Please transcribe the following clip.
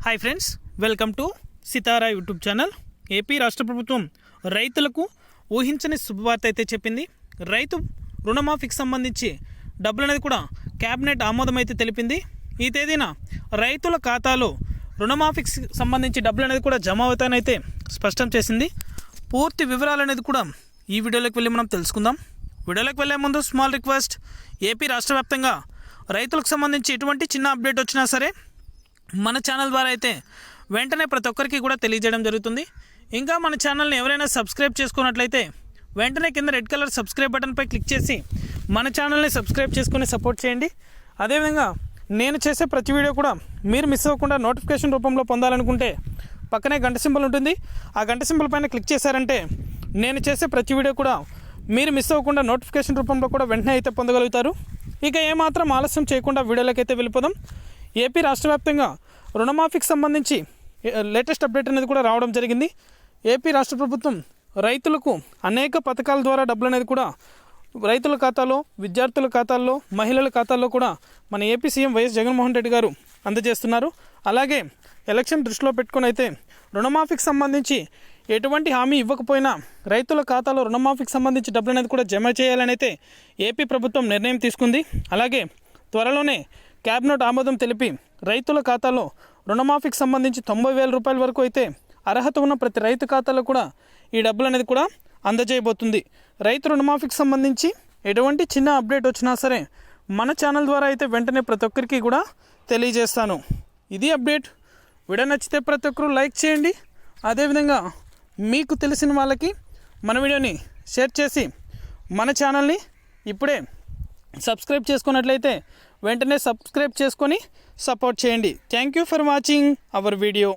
Hi friends, welcome to Sitara YouTube channel. AP రాష్ట్ర ప్రభుత్వం రైతులకు ఊహించని శుభవార్త అయితే చెప్పింది. రైతు రుణమాఫీకి సంబంధించి డబ్బులు అనేది కూడా క్యాబినెట్ ఆమోదం అయితే తెలిపింది. ఈ తేదీన రైతుల ఖాతాలో రుణమాఫీకి సంబంధించి డబ్బులు అనేది కూడా జమ అవుతాయనైతే స్పష్టం చేసింది. పూర్తి వివరాలు అనేది కూడా ఈ వీడియోలోకి వెళ్ళి మనం తెలుసుకుందాం. వీడియోలోకి వెళ్ళే ముందు స్మాల్ రిక్వెస్ట్, ఏపీ రాష్ట్ర వ్యాప్తంగా రైతులకు సంబంధించి ఎటువంటి చిన్న అప్డేట్ వచ్చినా సరే మన ఛానల్ ద్వారా అయితే వెంటనే ప్రతి ఒక్కరికి కూడా తెలియజేయడం జరుగుతుంది. ఇంకా మన ఛానల్ని ఎవరైనా సబ్స్క్రైబ్ చేసుకున్నట్లయితే వెంటనే కింద రెడ్ కలర్ సబ్స్క్రైబ్ బటన్పై క్లిక్ చేసి మన ఛానల్ని సబ్స్క్రైబ్ చేసుకుని సపోర్ట్ చేయండి. అదేవిధంగా నేను చేసే ప్రతి వీడియో కూడా మీరు మిస్ అవ్వకుండా నోటిఫికేషన్ రూపంలో పొందాలనుకుంటే పక్కనే గంట సింబల్ ఉంటుంది. ఆ గంట సింబల్ పైన క్లిక్ చేశారంటే నేను చేసే ప్రతి వీడియో కూడా మీరు మిస్ అవ్వకుండా నోటిఫికేషన్ రూపంలో కూడా వెంటనే అయితే పొందగలుగుతారు. ఇక ఏమాత్రం ఆలస్యం చేయకుండా వీడియోలోకి అయితే వెళ్ళిపోదాం. ఏపీ రాష్ట్ర వ్యాప్తంగా రుణమాఫీకి సంబంధించి లేటెస్ట్ అప్డేట్ అనేది కూడా రావడం జరిగింది. ఏపీ రాష్ట్ర ప్రభుత్వం రైతులకు అనేక పథకాల ద్వారా డబ్బులు అనేది కూడా రైతుల ఖాతాలో, విద్యార్థుల ఖాతాల్లో, మహిళల ఖాతాల్లో కూడా మన AP CM YS Jaganmohan Reddy గారు అందజేస్తున్నారు. అలాగే ఎలక్షన్ దృష్టిలో పెట్టుకొని అయితే రుణమాఫీకి సంబంధించి ఎటువంటి హామీ ఇవ్వకపోయినా రైతుల ఖాతాలో రుణమాఫీకి సంబంధించి డబ్బులు అనేది కూడా జమ చేయాలని అయితే ఏపీ ప్రభుత్వం నిర్ణయం తీసుకుంది. అలాగే త్వరలోనే క్యాబినెట్ ఆమోదం తెలిపి రైతుల ఖాతాలో రుణమాఫీకి సంబంధించి 90,000 రూపాయల వరకు అయితే అర్హత ఉన్న ప్రతి రైతు ఖాతాలో కూడా ఈ డబ్బులు అనేది కూడా అందజేయబోతుంది. రైతు రుణమాఫీకి సంబంధించి ఎటువంటి చిన్న అప్డేట్ వచ్చినా సరే మన ఛానల్ ద్వారా అయితే వెంటనే ప్రతి ఒక్కరికి కూడా తెలియజేస్తాను. ఇది అప్డేట్. వీడియో నచ్చితే ప్రతి ఒక్కరూ లైక్ చేయండి. అదేవిధంగా మీకు తెలిసిన వాళ్ళకి మన వీడియోని షేర్ చేసి మన ఛానల్ని ఇప్పుడే సబ్స్క్రైబ్ చేసుకున్నట్లయితే వెంటనే సబ్స్క్రైబ్ చేసుకొని సపోర్ట్ చేయండి. Thank you for watching our video.